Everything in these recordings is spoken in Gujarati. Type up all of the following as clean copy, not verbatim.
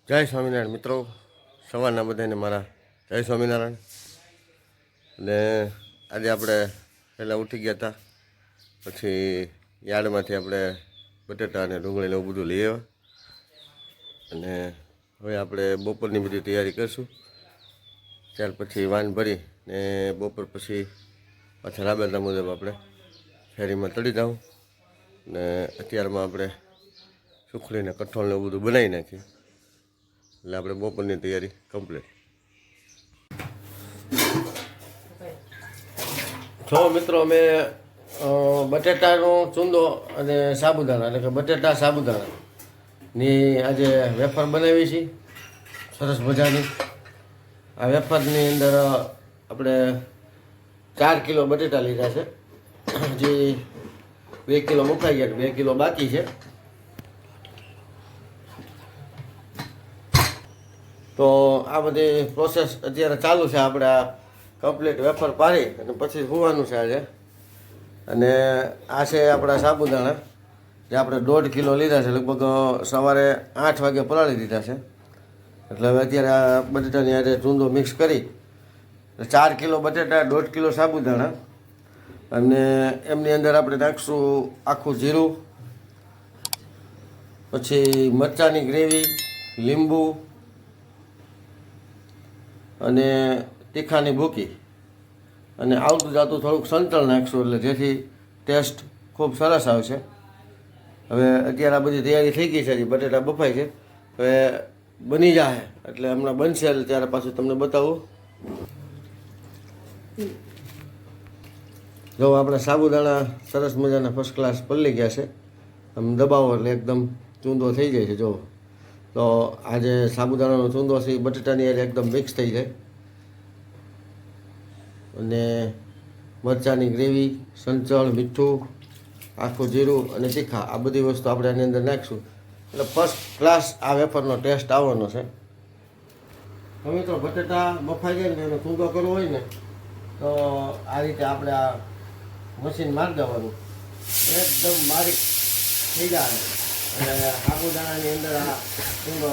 જય સ્વામિનારાયણ મિત્રો, સવારના બધાને મારા જય સ્વામિનારાયણ. અને આજે આપણે પહેલાં ઉઠી ગયા હતા, પછી યાર્ડમાંથી આપણે બટેટા અને ડુંગળીને એવું બધું લઈ આવ્યા. અને હવે આપણે બપોરની બધી તૈયારી કરીશું. ત્યાર પછી વાન ભરી ને બપોર પછી પાછા રાબેતા મુજબ આપણે ફેરીમાં ચડી જાઉં. ને અત્યારમાં આપણે સુખડીને કઠોળને એવું બધું બનાવી નાખીએ, એટલે આપણે બપોરની તૈયારી કમ્પ્લીટ. જો મિત્રો, અમે બટેટાનો ચૂંદો અને સાબુદાણા એટલે કે બટેટા સાબુદાણાની આજે વેફર બનાવી છે, સરસ મજાની. આ વેફરની અંદર આપણે 4 કિલો બટેટા લીધા છે, જે 2 કિલો મુકાઈ ગયા, 2 કિલો બાકી છે. તો આ બધી પ્રોસેસ અત્યારે ચાલુ છે. આપણે આ કમ્પ્લીટ વેફર પાડી અને પછી હોવાનું છે આજે. અને આ છે આપણા સાબુદાણા, જે આપણે 1.5 કિલો લીધા છે. લગભગ સવારે 8 વાગે પલાળી દીધા છે. એટલે હવે અત્યારે આ બટેટાની આજે ચૂંદો મિક્સ કરી 4 કિલો બટેટા, 1.5 કિલો સાબુદાણા, અને એમની અંદર આપણે નાખીશું આખું જીરું, પછી મરચાંની ગ્રેવી, લીંબુ અને તીખાની ભૂકી, અને આવતું જાતું થોડુંક સંતળ નાખશું, એટલે જેથી ટેસ્ટ ખૂબ સરસ આવશે. હવે અત્યારે આ બધી તૈયારી થઈ ગઈ છે, હજી બટેટા બફાય છે. હવે બની જાય એટલે હમણાં બનશે એટલે ત્યારે પાછું તમને બતાવું. જો આપણે સાબુદાણા સરસ મજાના ફર્સ્ટ ક્લાસ પલળી ગયા છે. આમ દબાવો એટલે એકદમ ચૂંદો થઈ જાય છે. જો તો આજે સાબુદાણાનો ચૂંદો છે એ બટેટાની હારે એકદમ મિક્સ થઈ જાય. અને મરચાંની ગ્રેવી, સંચળ, મીઠું, આખું જીરું અને તીખા, આ બધી વસ્તુ આપણે આની અંદર નાખીશું એટલે ફર્સ્ટ ક્લાસ આ વેફરનો ટેસ્ટ આવવાનો છે. હવે તો બટેટા બફાઈ જાય ને એનો ચૂંદો કરવો હોય ને તો આ રીતે આપણે આ મશીન મારી દેવાનું, એકદમ બારીક થઈ જાય. અને સાબુદાણાની અંદર આ ચૂંદો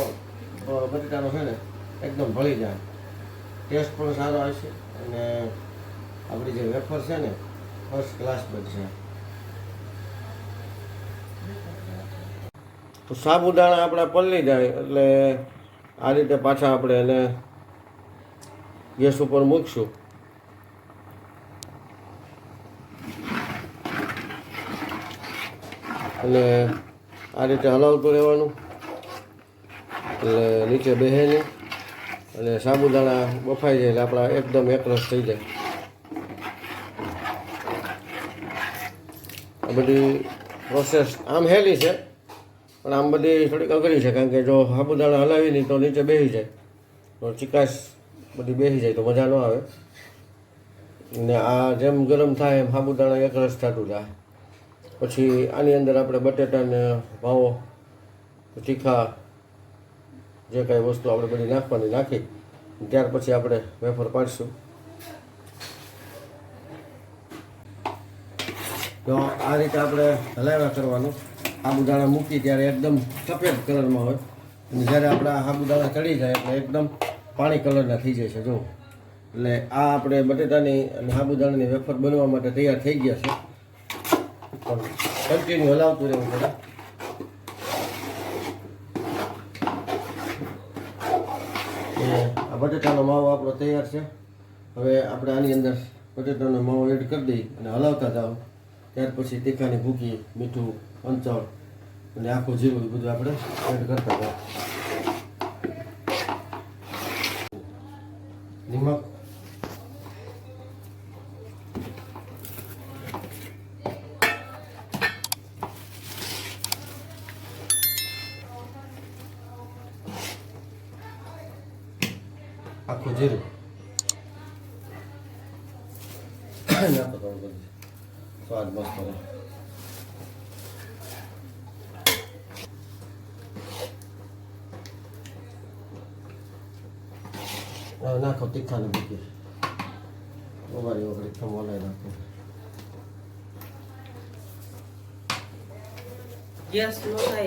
બટેટાનો છે ને એકદમ ભળી જાય, ટેસ્ટ પણ સારો આવશે. અને આપણી જે વેફર છે ને ફર્સ્ટ ક્લાસ બનશે. તો સાબુદાણા આપણા પલળી જાય એટલે આ રીતે પાછા આપણે એને ગેસ ઉપર મૂકશું. અને આ રીતે હલાવતું રહેવાનું એટલે નીચે બેસે નહીં, અને સાબુદાણા બફાઈ જાય એટલે આપણા એકદમ એકરસ થઈ જાય. આ બધી પ્રોસેસ આમ હેલી છે, પણ આમ બધી થોડીક અઘરી છે, કારણ કે જો સાબુદાણા હલાવી નહીં તો નીચે બેસી જાય, તો ચિકાશ બધી બેસી જાય તો મજા ન આવે. ને આ જેમ ગરમ થાય એમ સાબુદાણા એકરસ થતું જાય. પછી આની અંદર આપણે બટેટાને ભાવો, તીખા, જે કાંઈ વસ્તુ આપણે બધી નાખવાની નાખી ત્યાર પછી આપણે વેફર પાડીશું. તો આ રીતે આપણે હલાવ્યા કરવાનું. સાબુદાણા મૂકી ત્યારે એકદમ સફેદ કલરમાં હોય, અને જ્યારે આપણા સાબુદાણા ચડી જાય એટલે એકદમ પાણી કલરના થઈ જાય છે. જો એટલે આ આપણે બટેટાની અને સાબુદાણાની વેફર બનવા માટે તૈયાર થઈ ગયા છે. કન્ટિન્યુ હલાવતું રહેવું પડે. આ બટેટાનો માવો આપણો તૈયાર છે. હવે આપણે આની અંદર બટેટાનો માવો એડ કરી દઈ અને હલાવતા જાઓ. ત્યાર પછી તીખાની ભૂકી, મીઠું, અંચળ અને આખું જીરું એ બધું આપણે એડ કરતા જાઓ. નિમક, આખું જીરું નાખો તો બધું સ્વાદ મસ્ત રહે. નાખો તીખાને મૂકી ઓગળી ઓગળી ખમોલાઈ નાખો. ગેસ નો થાય.